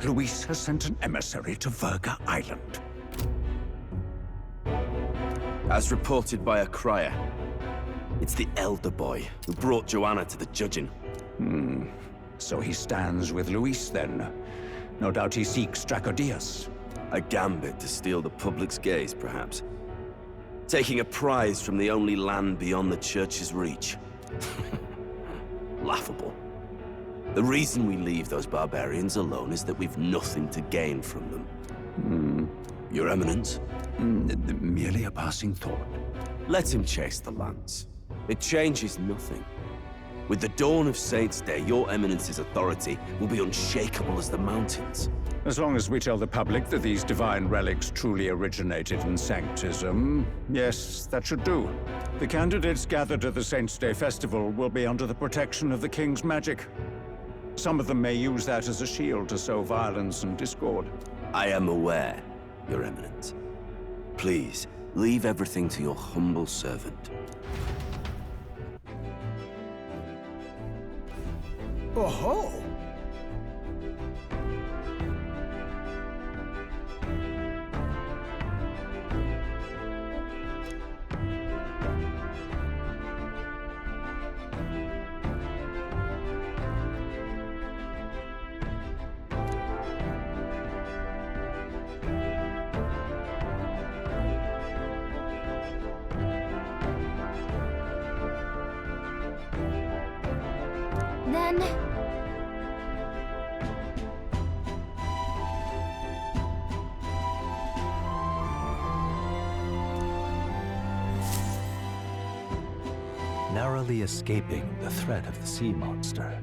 Luis has sent an emissary to Verga Island. As reported by a crier, it's the elder boy who brought Joanna to the judging. So he stands with Luis then. No doubt he seeks Dracodius. A gambit to steal the public's gaze, perhaps. Taking a prize from the only land beyond the Church's reach. Laughable. The reason we leave those barbarians alone is that we've nothing to gain from them. Your Eminence? Merely a passing thought. Let him chase the lance. It changes nothing. With the dawn of Saint's Day, your Eminence's authority will be unshakable as the mountains. As long as we tell the public that these divine relics truly originated in Sanctism, yes, that should do. The candidates gathered at the Saint's Day Festival will be under the protection of the King's magic. Some of them may use that as a shield to sow violence and discord. I am aware, Your Eminence. Please, leave everything to your humble servant. Oh-ho! Then... Narrowly escaping the threat of the sea monster,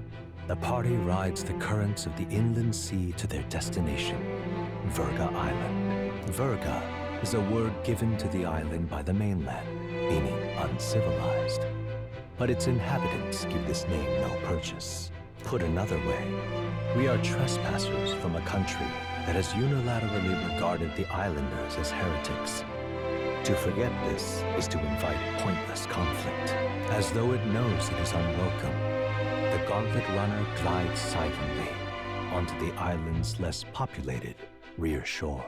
the party rides the currents of the inland sea to their destination, Verga Island. Verga is a word given to the island by the mainland, meaning uncivilized. But its inhabitants give this name no purchase. Put another way, we are trespassers from a country that has unilaterally regarded the islanders as heretics. To forget this is to invite pointless conflict. As though it knows it is unwelcome, the Gauntlet Runner glides silently onto the island's less populated rear shore.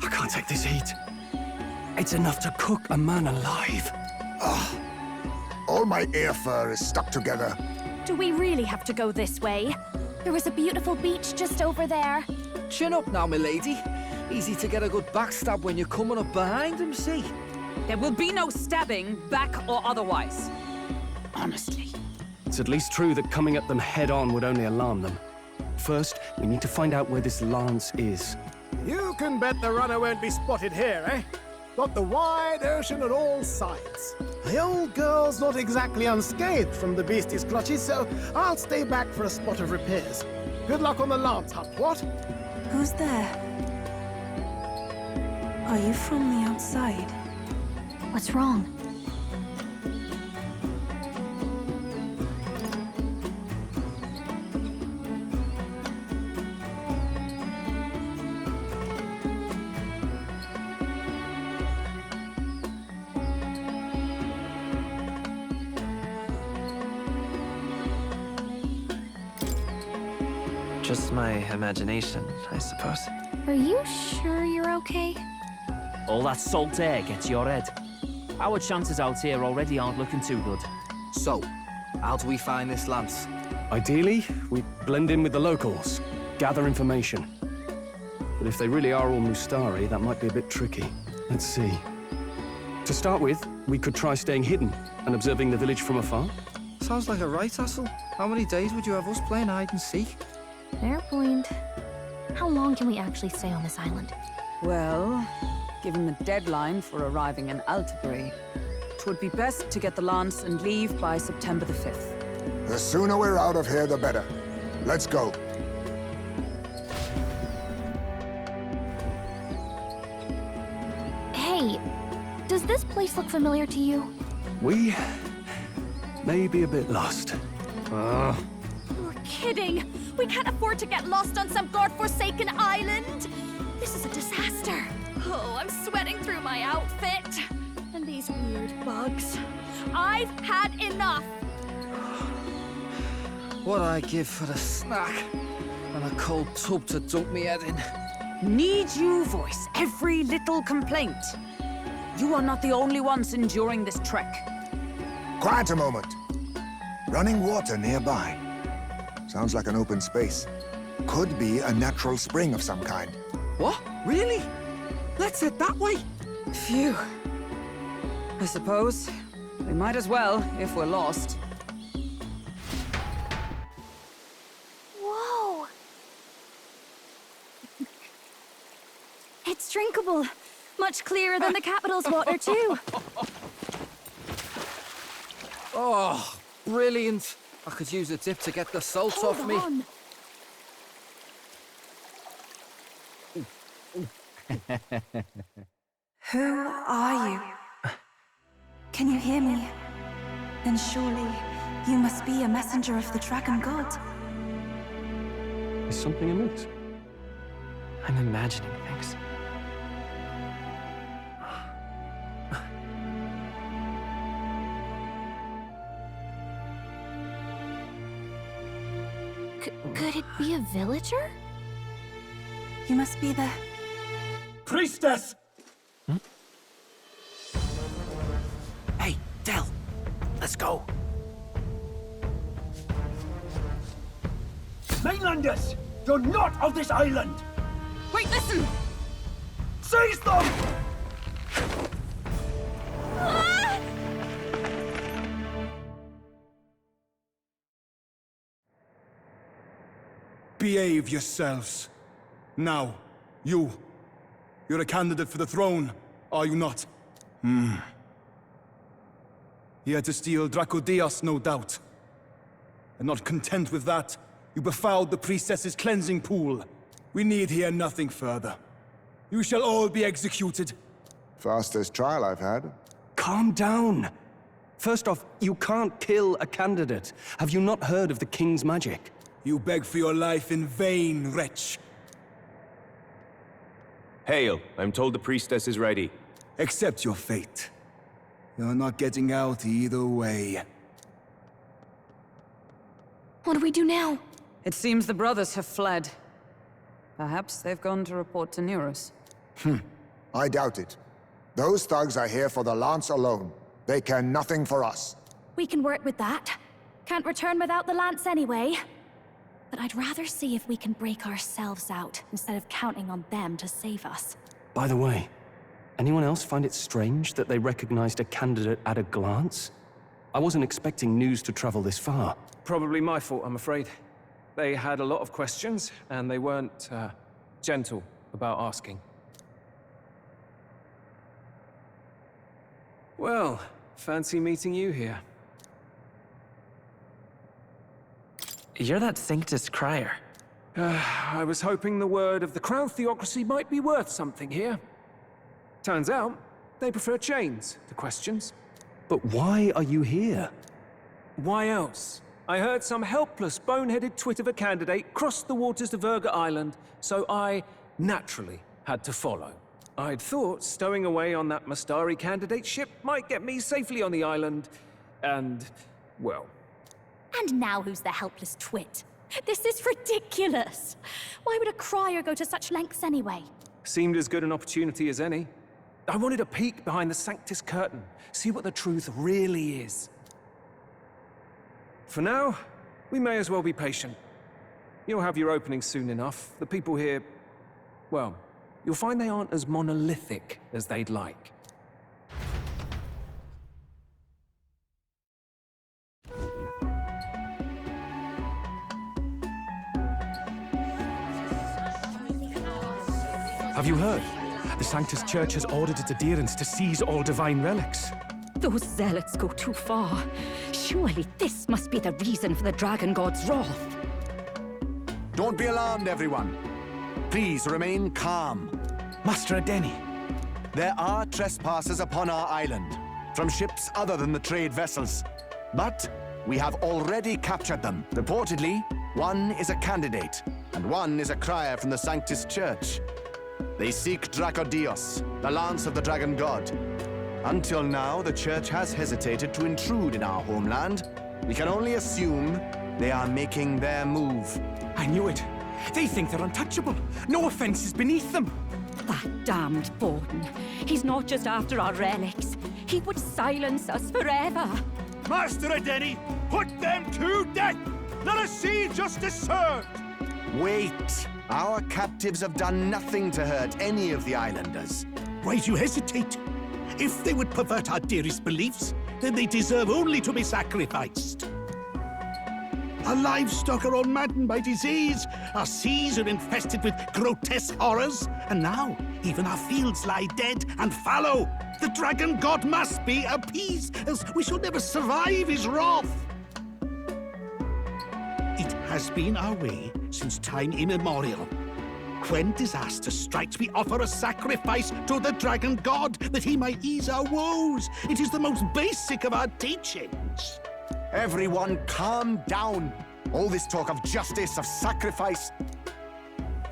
I can't take this heat. It's enough to cook a man alive. All my ear fur is stuck together. Do we really have to go this way? There was a beautiful beach just over there. Chin up now, milady. Easy to get a good backstab when you're coming up behind him, see? There will be no stabbing, back or otherwise. Honestly. It's at least true that coming at them head-on would only alarm them. First, we need to find out where this lance is. You can bet the runner won't be spotted here, eh? Got the wide ocean on all sides. The old girl's not exactly unscathed from the beastie's clutches, so I'll stay back for a spot of repairs. Good luck on the lance hunt, what? Who's there? Are you from the outside? What's wrong? Just my imagination, I suppose. Are you sure you're okay? All that salt air gets your head. Our chances out here already aren't looking too good. So, how do we find this lance? Ideally, we blend in with the locals, gather information. But if they really are all Mustari, that might be a bit tricky. Let's see. To start with, we could try staying hidden and observing the village from afar. Sounds like a right hustle. How many days would you have us playing hide and seek? Fair point. How long can we actually stay on this island? Well, given the deadline for arriving in Altabury, it would be best to get the lance and leave by September the 5th. The sooner we're out of here, the better. Let's go. Hey, does this place look familiar to you? We may be a bit lost. You're kidding! We can't afford to get lost on some godforsaken island! This is a disaster! Oh, I'm sweating through my outfit! these weird bugs. I've had enough! What I give for a snack and a cold tub to dunk me head in. Need you voice every little complaint. You are not the only ones enduring this trek. Quiet a moment. Running water nearby. Sounds like an open space. Could be a natural spring of some kind. What? Really? Let's head that way. Phew. I suppose we might as well if we're lost. Whoa! It's drinkable. Much clearer than the capital's water, too. Oh, brilliant. I could use a dip to get the salt off me. On. Who are you? Can you hear me? Then surely you must be a messenger of the Dragon God. Is something amiss? I'm imagining things. Could it be a villager? You must be the... Priestess! Hey, Del, let's go. Mainlanders! You're not of this island! Wait, listen! Seize them! Behave yourselves. Now, you're a candidate for the throne, are you not? You had to steal Dracodios, no doubt. And not content with that, you befouled the priestess's cleansing pool. We need hear nothing further. You shall all be executed. Fastest trial I've had. Calm down. First off, you can't kill a candidate. Have you not heard of the king's magic? You beg for your life in vain, wretch. Hail, I'm told the priestess is ready. Accept your fate. You're not getting out either way. What do we do now? It seems the brothers have fled. Perhaps they've gone to report to Neros. I doubt it. Those thugs are here for the lance alone. They care nothing for us. We can work with that. Can't return without the lance anyway. But I'd rather see if we can break ourselves out, instead of counting on them to save us. By the way, anyone else find it strange that they recognized a candidate at a glance? I wasn't expecting news to travel this far. Probably my fault, I'm afraid. They had a lot of questions, and they weren't, gentle about asking. Well, fancy meeting you here. You're that Sanctus crier. I was hoping the word of the Crown Theocracy might be worth something here. Turns out, they prefer chains to questions. But why are you here? Why else? I heard some helpless, boneheaded twit of a candidate crossed the waters to Verga Island, so I naturally had to follow. I'd thought stowing away on that Mastari candidate ship might get me safely on the island, and, well... And now who's the helpless twit? This is ridiculous! Why would a crier go to such lengths anyway? Seemed as good an opportunity as any. I wanted a peek behind the Sanctus curtain, see what the truth really is. For now, we may as well be patient. You'll have your opening soon enough. The people here, well, you'll find they aren't as monolithic as they'd like. Have you heard? The Sanctus Church has ordered its adherents to seize all divine relics. Those zealots go too far. Surely this must be the reason for the Dragon God's wrath. Don't be alarmed, everyone. Please remain calm. Master Adeni. There are trespassers upon our island, from ships other than the trade vessels. But we have already captured them. Reportedly, one is a candidate, and one is a crier from the Sanctus Church. They seek Dracodios, the lance of the Dragon God. Until now, the Church has hesitated to intrude in our homeland. We can only assume they are making their move. I knew it. They think they're untouchable. No offense is beneath them. That damned Borden. He's not just after our relics. He would silence us forever. Master Adeni, put them to death! Let us see justice served! Wait! Our captives have done nothing to hurt any of the islanders. Why do you hesitate? If they would pervert our dearest beliefs, then they deserve only to be sacrificed. Our livestock are all maddened by disease, our seas are infested with grotesque horrors, and now even our fields lie dead and fallow. The dragon god must be appeased, else we shall never survive his wrath. It has been our way since time immemorial. When disaster strikes, we offer a sacrifice to the dragon god that he might ease our woes. It is the most basic of our teachings. Everyone calm down. All this talk of justice, of sacrifice.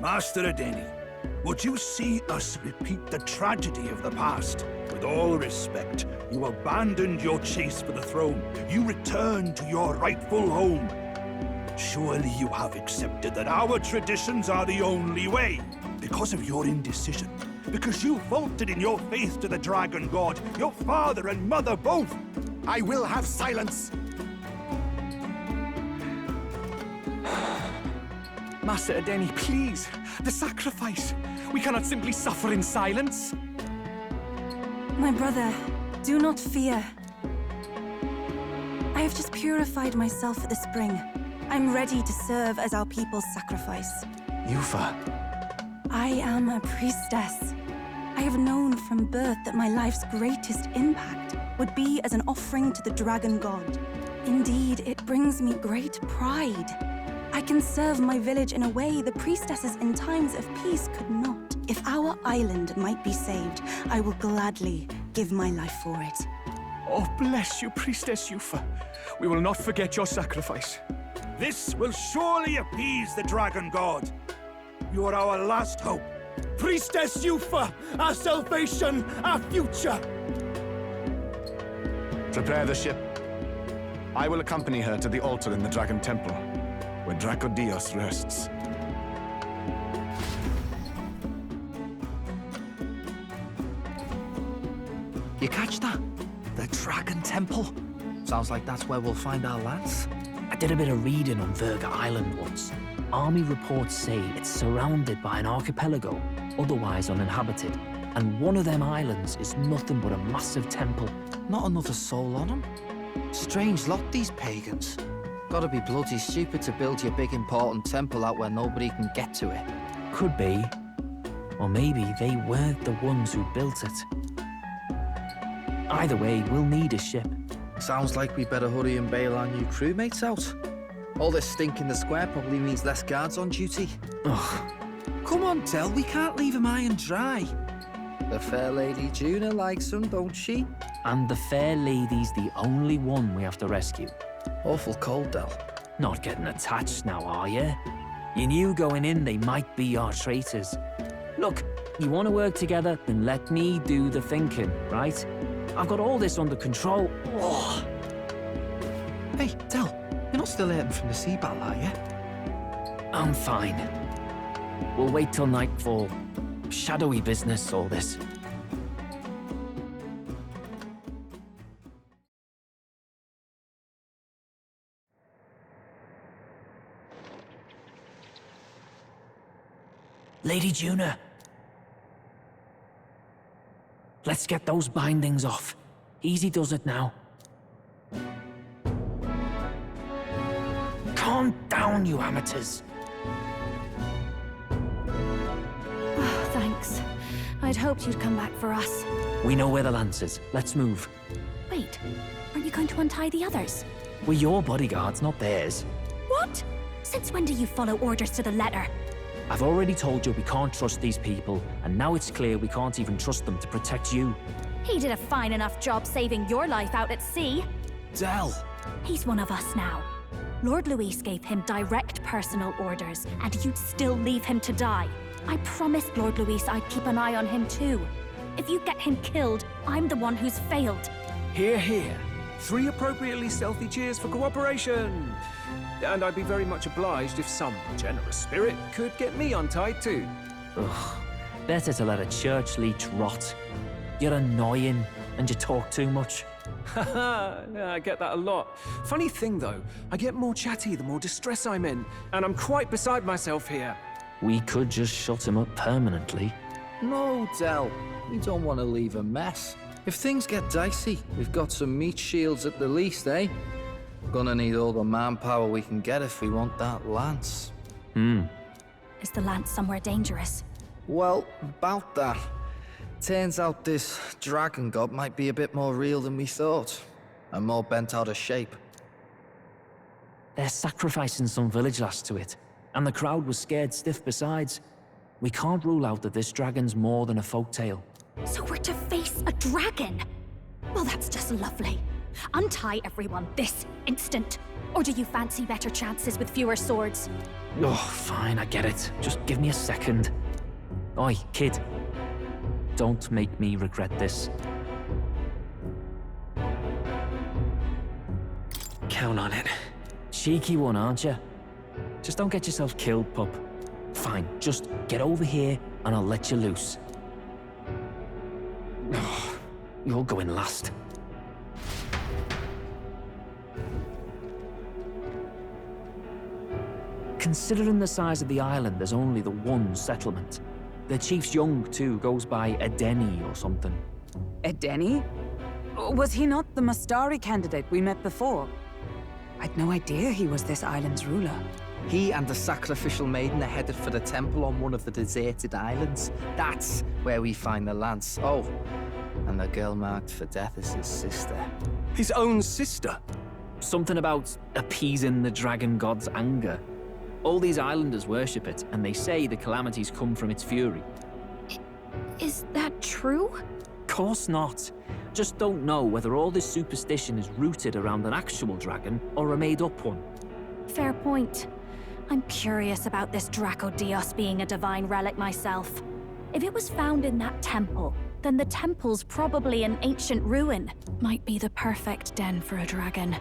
Master Adeni, would you see us repeat the tragedy of the past? With all respect, you abandoned your chase for the throne. You returned to your rightful home. Surely you have accepted that our traditions are the only way. Because of your indecision. Because you faltered in your faith to the dragon god. Your father and mother both. I will have silence. Master Adeni, please. The sacrifice. We cannot simply suffer in silence. My brother, do not fear. I have just purified myself for the spring. I'm ready to serve as our people's sacrifice. Yufa. I am a priestess. I have known from birth that my life's greatest impact would be as an offering to the dragon god. Indeed, it brings me great pride. I can serve my village in a way the priestesses in times of peace could not. If our island might be saved, I will gladly give my life for it. Oh, bless you, Priestess Yufa. We will not forget your sacrifice. This will surely appease the dragon god. You are our last hope. Priestess Yufa, our salvation, our future. Prepare the ship. I will accompany her to the altar in the Dragon Temple, where Dracodios rests. You catch that? The Dragon Temple? Sounds like that's where we'll find our lads. I did a bit of reading on Verga Island once. Army reports say it's surrounded by an archipelago, otherwise uninhabited. And one of them islands is nothing but a massive temple. Not another soul on them. Strange lot, these pagans. Gotta be bloody stupid to build your big important temple out where nobody can get to it. Could be. Or maybe they weren't the ones who built it. Either way, we'll need a ship. Sounds like we better hurry and bail our new crewmates out. All this stink in the square probably means less guards on duty. Ugh. Come on, Del, we can't leave him high and dry. The fair lady Juna likes him, don't she? And the fair lady's the only one we have to rescue. Awful cold, Del. Not getting attached now, are you? You knew going in they might be our traitors. Look, you want to work together, then let me do the thinking, right? I've got all this under control. Oh. Hey, Del, you're not still hurting from the sea battle, are you? I'm fine. We'll wait till nightfall. Shadowy business, all this. Lady Juna. Let's get those bindings off. Easy does it now. Calm down, you amateurs. Oh, thanks. I'd hoped you'd come back for us. We know where the lance is. Let's move. Wait, aren't you going to untie the others? We're your bodyguards, not theirs. What? Since when do you follow orders to the letter? I've already told you we can't trust these people, and now it's clear we can't even trust them to protect you. He did a fine enough job saving your life out at sea. Del! He's one of us now. Lord Luis gave him direct personal orders, and you'd still leave him to die. I promised Lord Luis I'd keep an eye on him too. If you get him killed, I'm the one who's failed. Hear, hear. 3 appropriately stealthy cheers for cooperation. And I'd be very much obliged if some generous spirit could get me untied too. Ugh. Better to let a church leech rot. You're annoying, and you talk too much. Yeah, I get that a lot. Funny thing though, I get more chatty the more distress I'm in, and I'm quite beside myself here. We could just shut him up permanently. No, Del. We don't want to leave a mess. If things get dicey, we've got some meat shields at the least, eh? Gonna need all the manpower we can get if we want that lance. Is the lance somewhere dangerous? Well, about that. Turns out this dragon god might be a bit more real than we thought, and more bent out of shape. They're sacrificing some village lass to it, and the crowd was scared stiff besides. We can't rule out that this dragon's more than a folktale. So we're to face a dragon? Well, that's just lovely. Untie everyone this instant. Or do you fancy better chances with fewer swords? Oh, fine, I get it. Just give me a second. Oi, kid. Don't make me regret this. Count on it. Cheeky one, aren't you? Just don't get yourself killed, pup. Fine, just get over here and I'll let you loose. Oh, you're going last. Considering the size of the island, there's only the one settlement. The chief's young, too, goes by Edeni or something. Edeni? Was he not the Mastari candidate we met before? I'd no idea he was this island's ruler. He and the sacrificial maiden are headed for the temple on one of the deserted islands. That's where we find the lance. Oh, and the girl marked for death is his sister. His own sister? Something about appeasing the dragon god's anger. All these islanders worship it, and they say the calamities come from its fury. Is that true? Course not. Just don't know whether all this superstition is rooted around an actual dragon or a made-up one. Fair point. I'm curious about this Dracodios being a divine relic myself. If it was found in that temple, then the temple's probably an ancient ruin. Might be the perfect den for a dragon.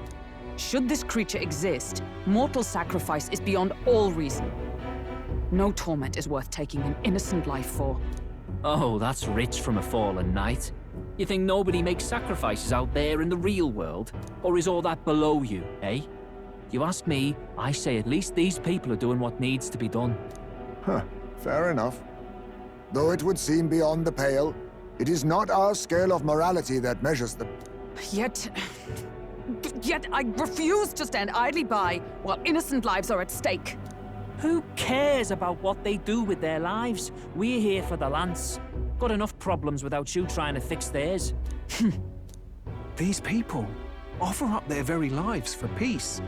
Should this creature exist, mortal sacrifice is beyond all reason. No torment is worth taking an innocent life for. Oh, that's rich from a fallen knight. You think nobody makes sacrifices out there in the real world? Or is all that below you, eh? You ask me, I say at least these people are doing what needs to be done. Huh, fair enough. Though it would seem beyond the pale, it is not our scale of morality that measures the... Yet I refuse to stand idly by while innocent lives are at stake. Who cares about what they do with their lives? We're here for the lance. Got enough problems without you trying to fix theirs. These people offer up their very lives for peace.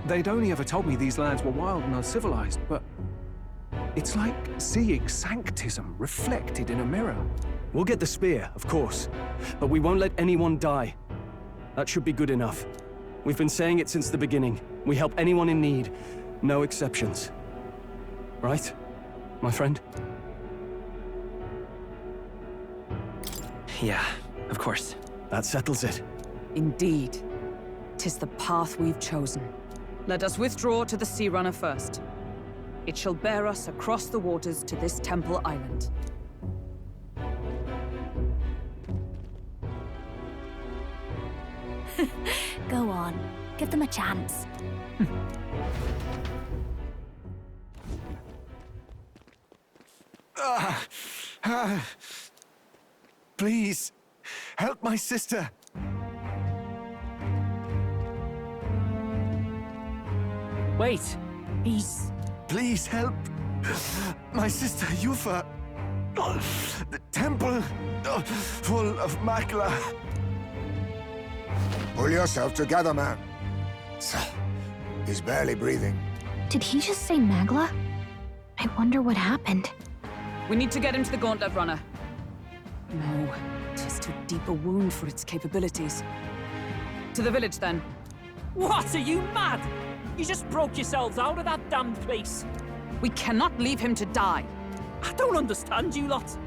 They'd only ever told me these lands were wild and uncivilized, but it's like seeing sanctism reflected in a mirror. We'll get the spear, of course, but we won't let anyone die. That should be good enough. We've been saying it since the beginning. We help anyone in need, no exceptions. Right, my friend? Yeah, of course. That settles it. Indeed. 'Tis the path we've chosen. Let us withdraw to the Sea Runner first. It shall bear us across the waters to this temple island. Go on. Give them a chance. Please, help my sister. Wait, he's... Please help my sister Yufa. The temple full of Makla. Pull yourself together, man. He's barely breathing. Did he just say Magla? I wonder what happened. We need to get him to the Gauntlet Runner. No, 'tis too deep a wound for its capabilities. To the village, then. What, are you mad? You just broke yourselves out of that damned place. We cannot leave him to die. I don't understand you lot.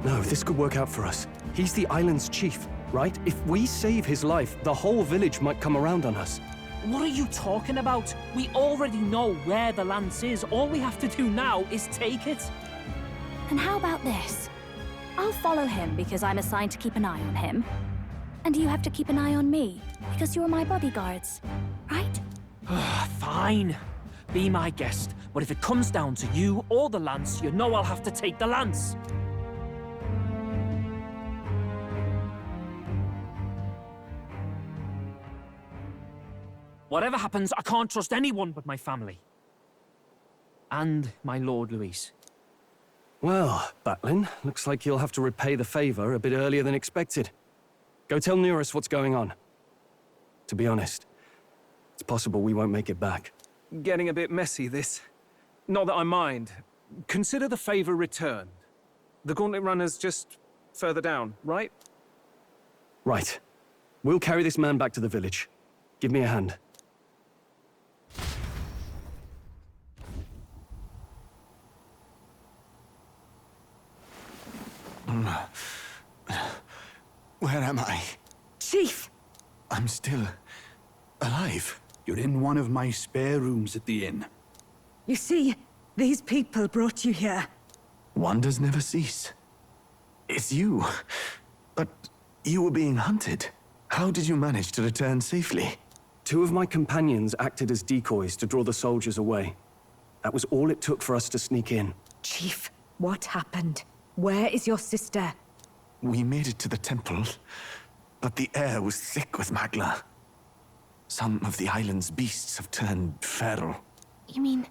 No, this could work out for us. He's the island's chief, right? If we save his life, the whole village might come around on us. What are you talking about? We already know where the lance is. All we have to do now is take it. And how about this? I'll follow him because I'm assigned to keep an eye on him. And you have to keep an eye on me because you're my bodyguards, right? Fine. Be my guest. But if it comes down to you or the lance, you know I'll have to take the lance. Whatever happens, I can't trust anyone but my family. And my Lord Louis. Well, Batlin, looks like you'll have to repay the favor a bit earlier than expected. Go tell Nearest what's going on. To be honest, it's possible we won't make it back. Getting a bit messy, this. Not that I mind. Consider the favor returned. The gauntlet runner's just further down, right? Right. We'll carry this man back to the village. Give me a hand. Where am I? Chief! I'm still alive. You're in one of my spare rooms at the inn. You see, these people brought you here. Wonders never cease. It's you. But you were being hunted. How did you manage to return safely? 2 of my companions acted as decoys to draw the soldiers away. That was all it took for us to sneak in. Chief, what happened? Where is your sister? We made it to the temple, but the air was thick with magla. Some of the island's beasts have turned feral. You mean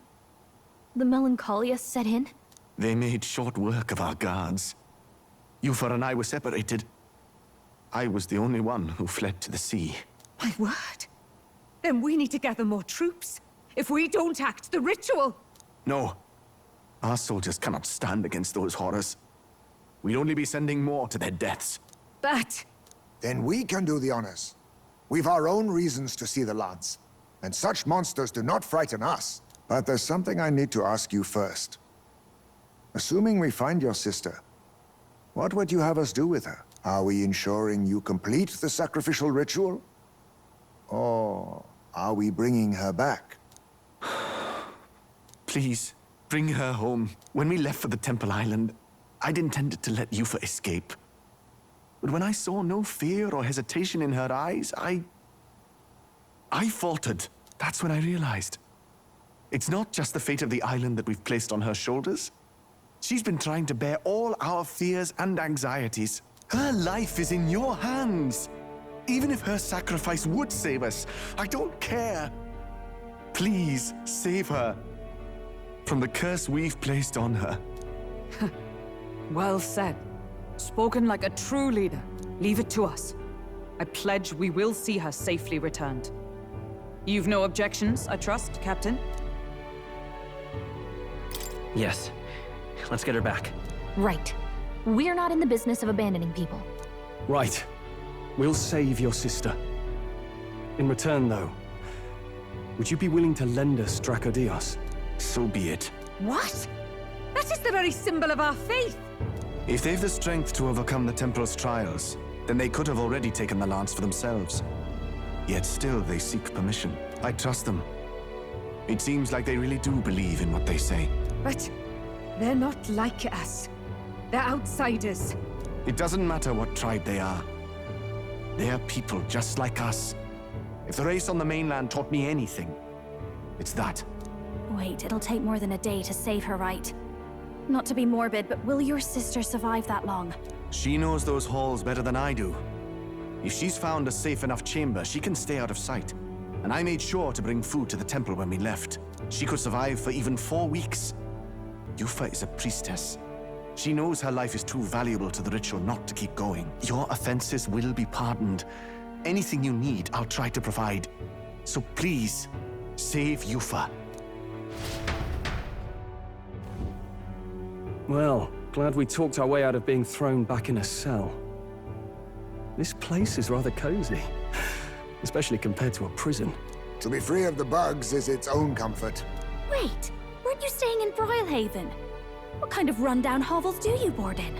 the melancholia set in? They made short work of our guards. Yufa and I were separated. I was the only one who fled to the sea. My word. Then we need to gather more troops. If we don't act, the ritual... No. Our soldiers cannot stand against those horrors. We'd only be sending more to their deaths. But... Then we can do the honors. We've our own reasons to see the lance. And such monsters do not frighten us. But there's something I need to ask you first. Assuming we find your sister, what would you have us do with her? Are we ensuring you complete the sacrificial ritual? Or are we bringing her back? Please, bring her home. When we left for the Temple Island, I'd intended to let Yufa escape. But when I saw no fear or hesitation in her eyes, I faltered. That's when I realized. It's not just the fate of the island that we've placed on her shoulders. She's been trying to bear all our fears and anxieties. Her life is in your hands. Even if her sacrifice would save us, I don't care. Please, save her from the curse we've placed on her. Well said. Spoken like a true leader. Leave it to us. I pledge we will see her safely returned. You've no objections, I trust, Captain? Yes. Let's get her back. Right. We're not in the business of abandoning people. Right. We'll save your sister. In return, though, would you be willing to lend us Dracodios? So be it. What? That is the very symbol of our faith! If they've the strength to overcome the Templar's trials, then they could have already taken the lance for themselves. Yet still they seek permission. I trust them. It seems like they really do believe in what they say. But they're not like us. They're outsiders. It doesn't matter what tribe they are. They're people just like us. If the race on the mainland taught me anything, it's that. Wait, it'll take more than a day to save her, right? Not to be morbid, but will your sister survive that long? She knows those halls better than I do. If she's found a safe enough chamber, she can stay out of sight. And I made sure to bring food to the temple when we left. She could survive for even 4 weeks. Yufa is a priestess. She knows her life is too valuable to the ritual not to keep going. Your offenses will be pardoned. Anything you need, I'll try to provide. So please, save Yufa. Well, glad we talked our way out of being thrown back in a cell. This place is rather cozy, especially compared to a prison. To be free of the bugs is its own comfort. Wait, weren't you staying in Brilhaven? What kind of rundown hovels do you board in?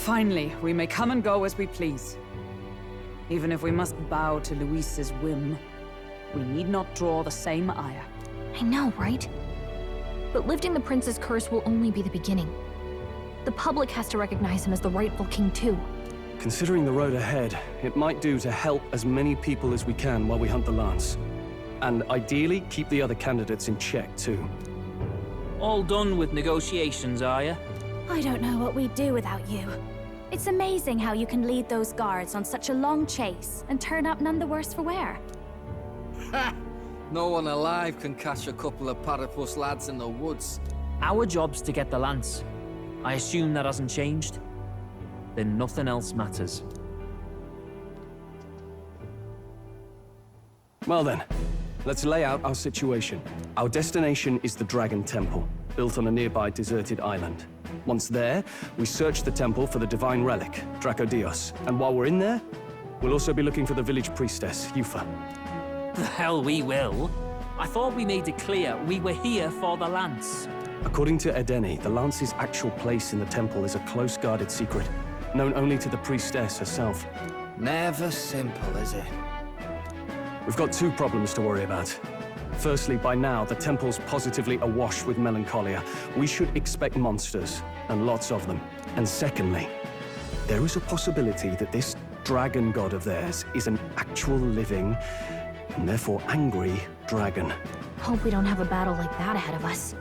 Finally, we may come and go as we please. Even if we must bow to Luis's whim, we need not draw the same ire. I know, right? But lifting the prince's curse will only be the beginning. The public has to recognize him as the rightful king too. Considering the road ahead, it might do to help as many people as we can while we hunt the lance. And ideally, keep the other candidates in check too. All done with negotiations, are you? I don't know what we'd do without you. It's amazing how you can lead those guards on such a long chase and turn up none the worse for wear. Ha! No one alive can catch a couple of platypus lads in the woods. Our job's to get the lance. I assume that hasn't changed? Then nothing else matters. Well then, let's lay out our situation. Our destination is the Dragon Temple, built on a nearby deserted island. Once there, we search the temple for the divine relic, Dracodios. And while we're in there, we'll also be looking for the village priestess, Yufa. The hell we will. I thought we made it clear we were here for the lance. According to Edeni, the lance's actual place in the temple is a close-guarded secret, known only to the priestess herself. Never simple, is it? We've got two problems to worry about. Firstly, by now, the temple's positively awash with melancholia. We should expect monsters, and lots of them. And secondly, there is a possibility that this dragon god of theirs is an actual living, and therefore angry, dragon. Hope we don't have a battle like that ahead of us.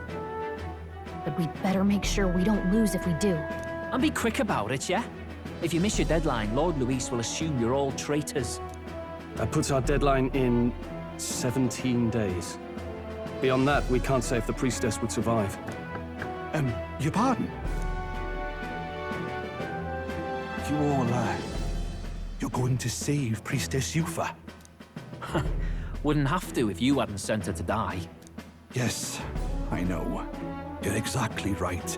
But we'd better make sure we don't lose if we do. And be quick about it, yeah? If you miss your deadline, Lord Luis will assume you're all traitors. That puts our deadline in 17 days. Beyond that, we can't say if the priestess would survive. Your pardon? You all, you're going to save Priestess Yufa? Wouldn't have to if you hadn't sent her to die. Yes, I know. You're exactly right.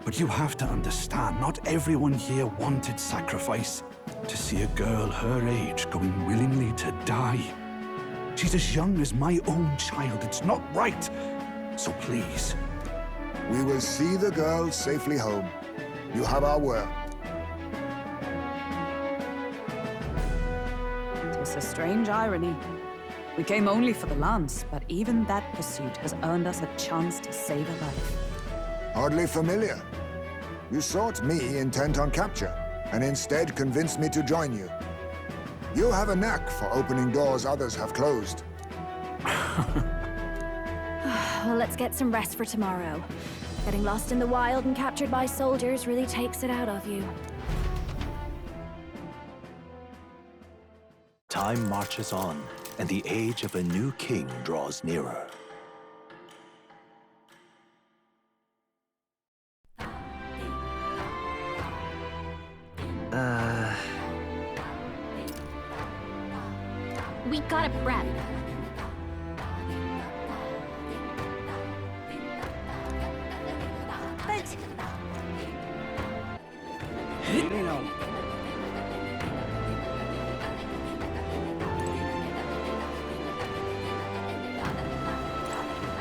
But you have to understand, not everyone here wanted sacrifice. To see a girl her age going willingly to die. She's as young as my own child. It's not right. So please. We will see the girl safely home. You have our word. It's a strange irony. We came only for the lance, but even that pursuit has earned us a chance to save a life. Hardly familiar. You sought me intent on capture, and instead convinced me to join you. You have a knack for opening doors others have closed. Well, let's get some rest for tomorrow. Getting lost in the wild and captured by soldiers really takes it out of you. Time marches on, and the age of a new king draws nearer. We gotta prep. But...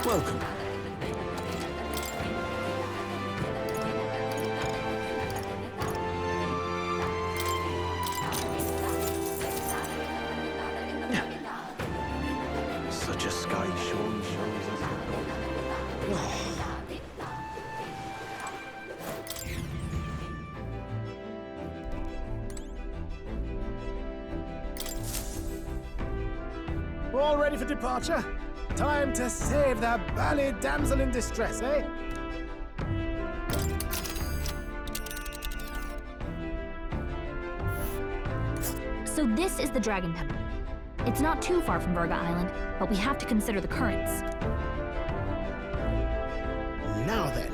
Welcome. Such a sky surely shows us the god. All ready for departure? Time to save the burly damsel in distress, eh? So this is the Dragon Temple. It's not too far from Verga Island, but we have to consider the currents. Now then.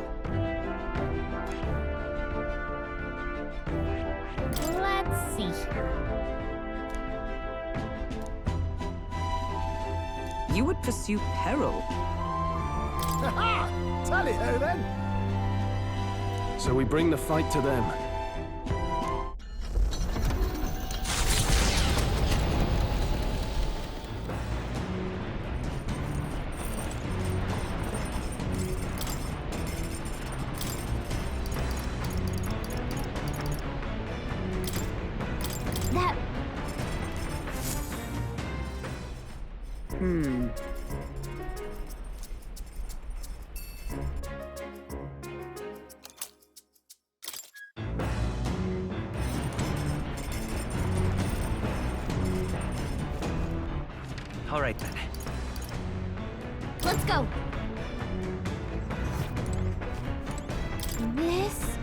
Let's see here. You would pursue peril. Ha-ha! Tally-ho then! So we bring the fight to them. All right then. Let's go. This...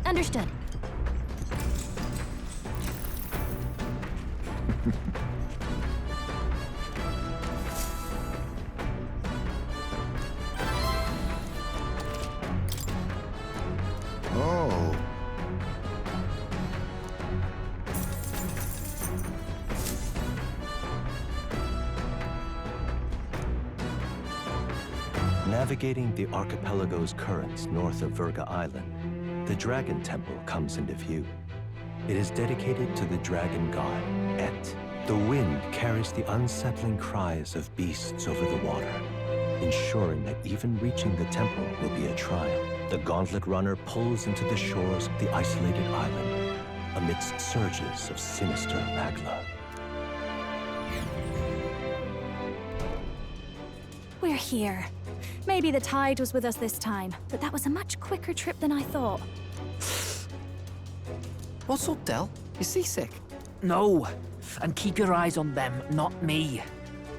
Understood. Oh. Navigating the archipelago's currents north of Verga Island, the Dragon Temple comes into view. It is dedicated to the dragon god, Et. The wind carries the unsettling cries of beasts over the water, ensuring that even reaching the temple will be a trial. The gauntlet runner pulls into the shores of the isolated island amidst surges of sinister magla. We're here. Maybe the tide was with us this time, but that was a much quicker trip than I thought. What's up, Del? You seasick? No. And keep your eyes on them, not me.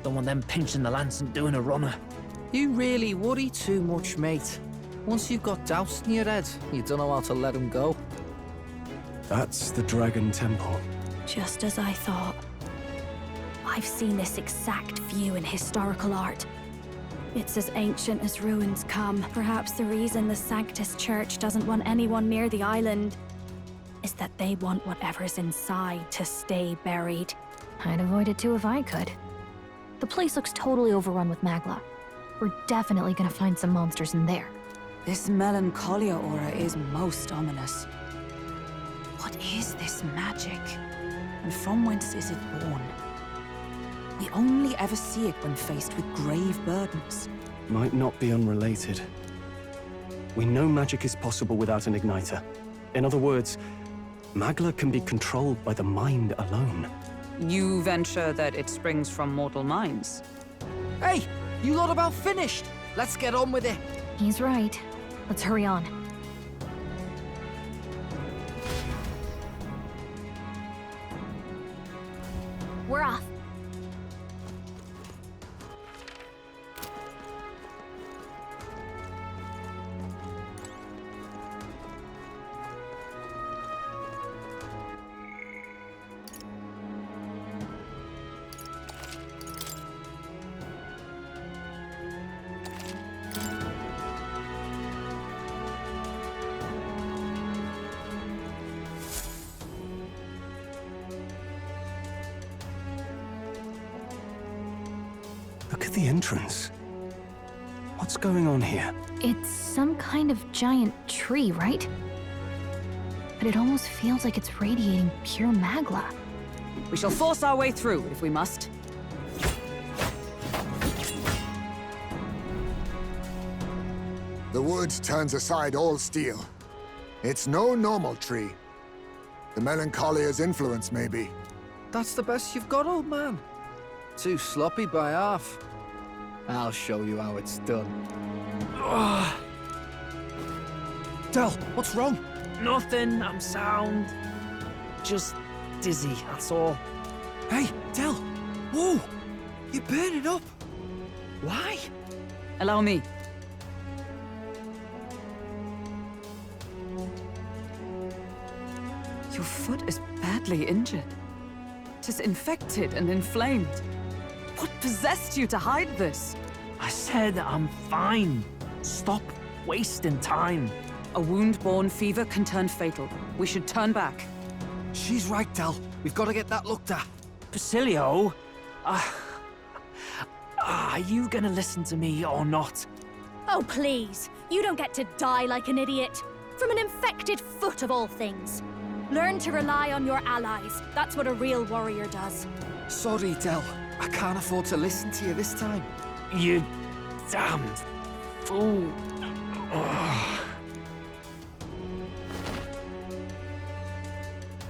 Don't want them pinching the lance and doing a runner. You really worry too much, mate. Once you've got doubts in your head, you don't know how to let them go. That's the Dragon Temple. Just as I thought. I've seen this exact view in historical art. It's as ancient as ruins come. Perhaps the reason the Sanctus Church doesn't want anyone near the island is that they want whatever's inside to stay buried. I'd avoid it too if I could. The place looks totally overrun with magla. We're definitely gonna find some monsters in there. This melancholia aura is most ominous. What is this magic? And from whence is it born? We only ever see it when faced with grave burdens. Might not be unrelated. We know magic is possible without an igniter. In other words, magla can be controlled by the mind alone. You venture that it springs from mortal minds? Hey, you lot about finished. Let's get on with it. He's right. Let's hurry on. We're off. Look at the entrance. What's going on here? It's some kind of giant tree, right? But it almost feels like it's radiating pure magla. We shall force our way through if we must. The wood turns aside all steel. It's no normal tree. The Melancholia's influence, maybe. That's the best you've got, old man. Too sloppy by half. I'll show you how it's done. Del, what's wrong? Nothing, I'm sound. Just dizzy, that's all. Hey, Del! Whoa! You're burning up! Why? Allow me. Your foot is badly injured. It is infected and inflamed. What possessed you to hide this? I said I'm fine. Stop wasting time. A wound-borne fever can turn fatal. We should turn back. She's right, Del. We've got to get that looked at. Basilio? Are you gonna listen to me or not? Oh, please. You don't get to die like an idiot. From an infected foot of all things. Learn to rely on your allies. That's what a real warrior does. Sorry, Del. I can't afford to listen to you this time. You damned fool.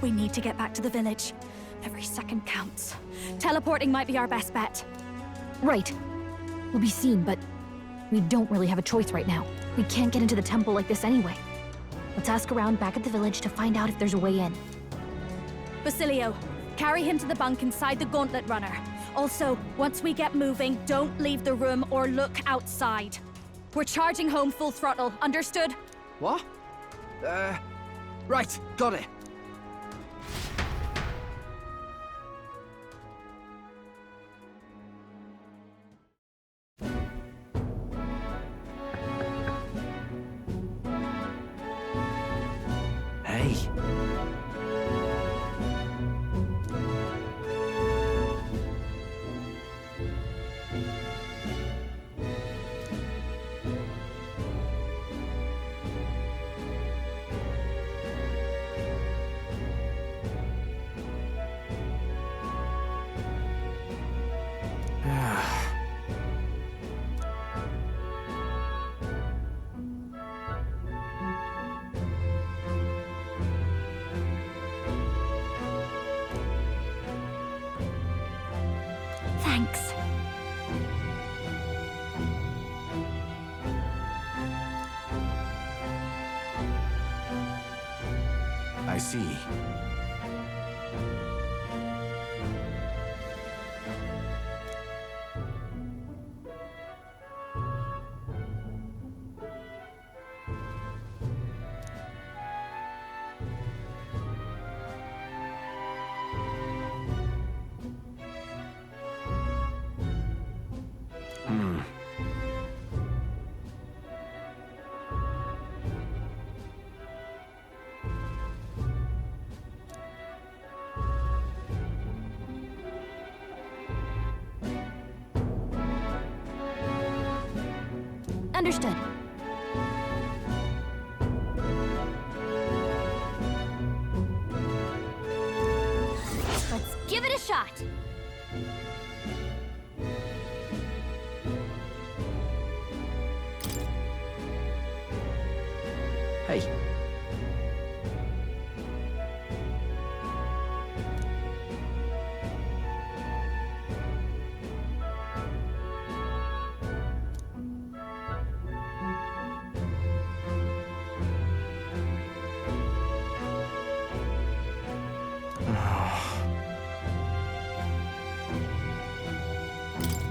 We need to get back to the village. Every second counts. Teleporting might be our best bet. Right. We'll be seen, but we don't really have a choice right now. We can't get into the temple like this anyway. Let's ask around back at the village to find out if there's a way in. Basilio, Carry him to the bunk inside the Gauntlet Runner. Also, once we get moving, don't leave the room or look outside. We're charging home full throttle, understood? What? Right, got it. Hey. Thanks. I see. Understood. Let's give it a shot. Hey.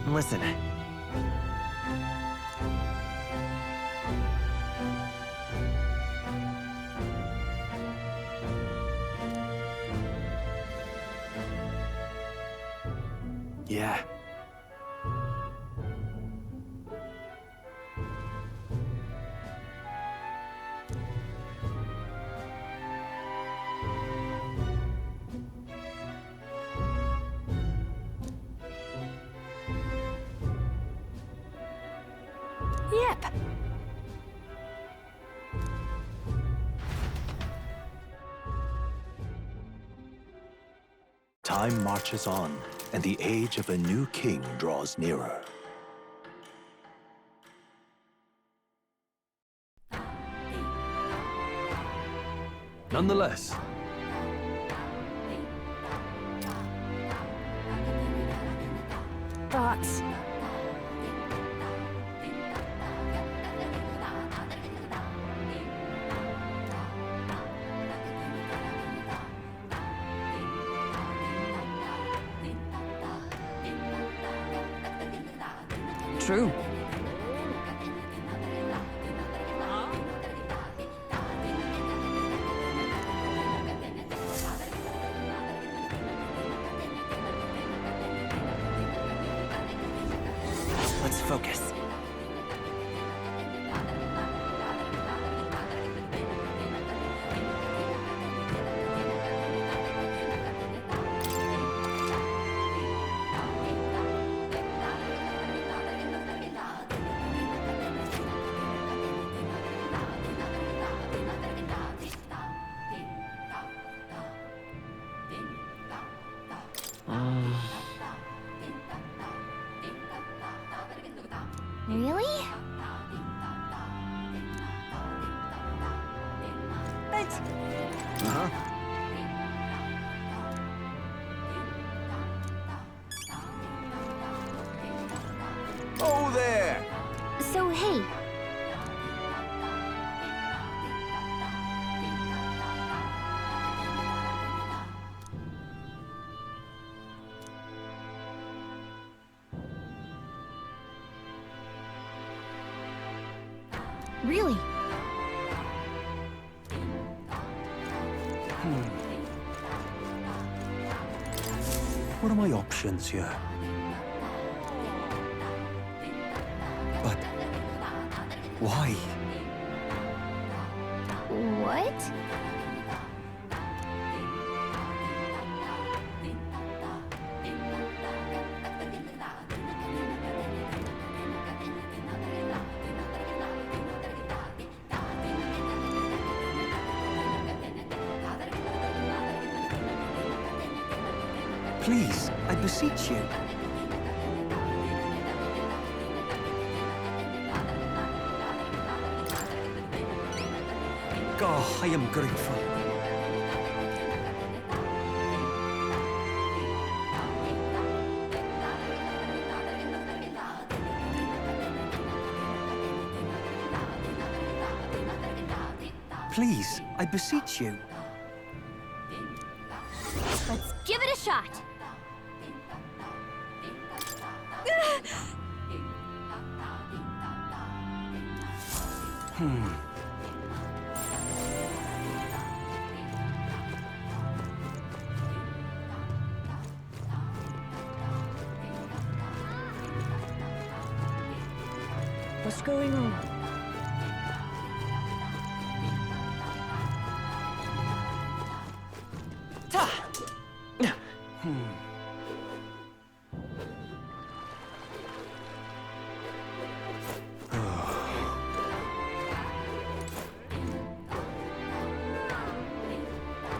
Listen. Yeah. Yep. Time marches on, and the age of a new king draws nearer. Nonetheless, Thoughts? True. Let's focus. Really? But... Uh-huh. Oh, there! So, hey. Really? What are my options here? But why? What? Please, I beseech you. Oh, I am grateful. Please, I beseech you. Let's give it a shot. What's going on?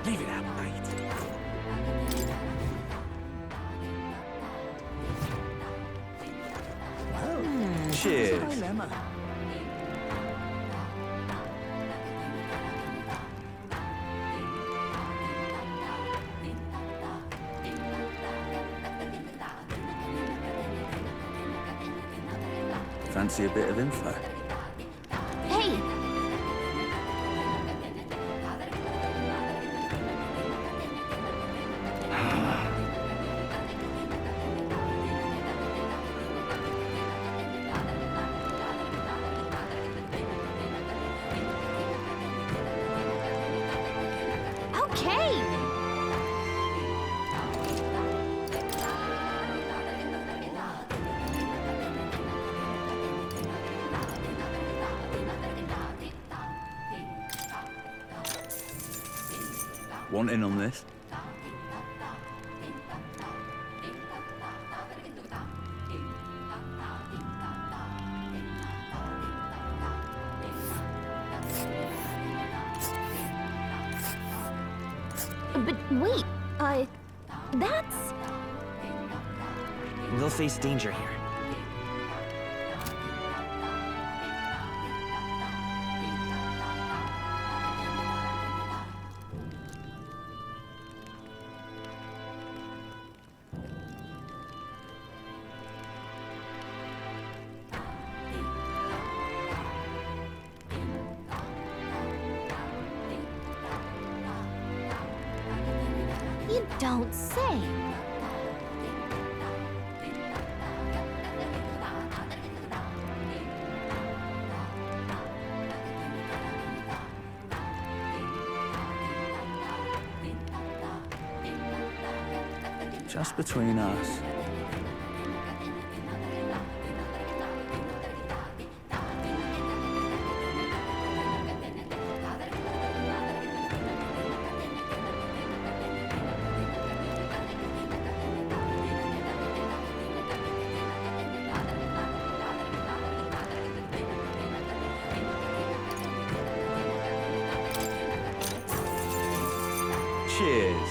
Leave it at night. Cheers. Fancy a bit of info? Hey! Okay! Want in on this? But wait, that's... We'll face danger here. You don't say. Just between us. Cheers.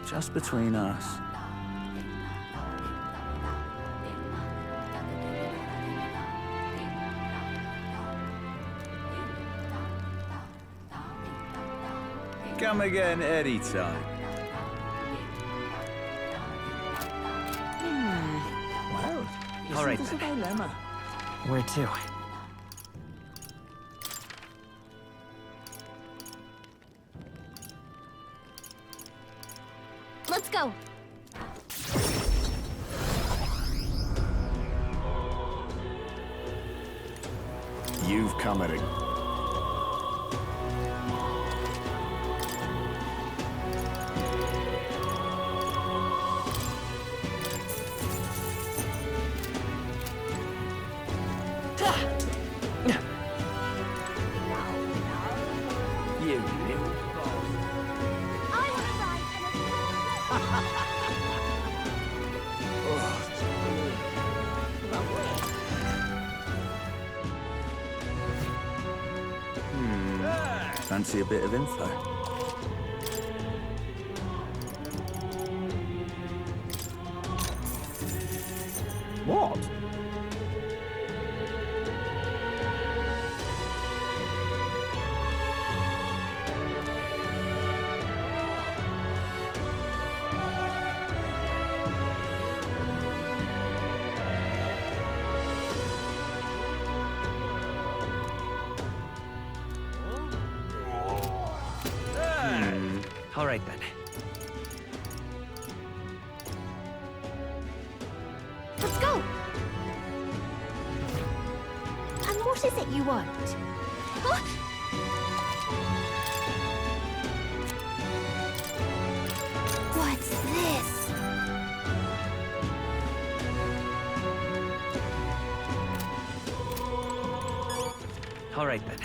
Just between us. Come again anytime. Well, All right, there's a then. dilemma. Where to? Let's go. You've come at it. You little Fancy a bit of info? What? All right, then. Let's go. And what is it you want? Huh? What's this? All right, then.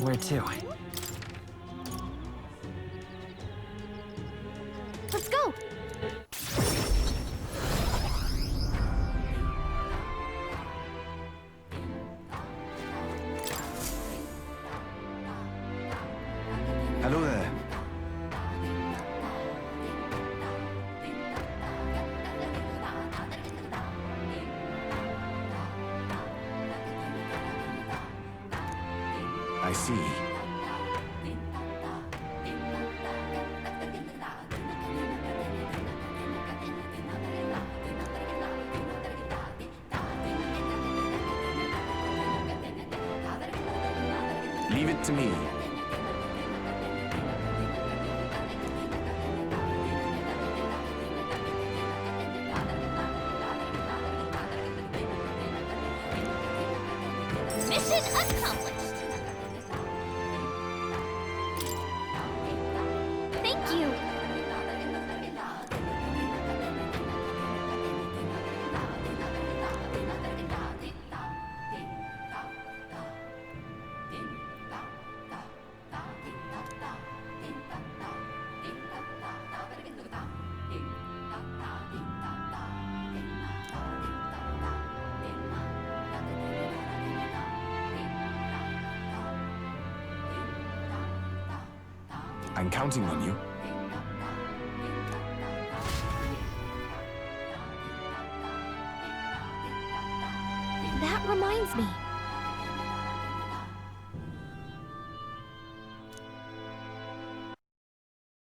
Where to? Let's go. Hello there. I see. Leave it to me. Mission accomplished. Thank you. I'm counting on you. That reminds me.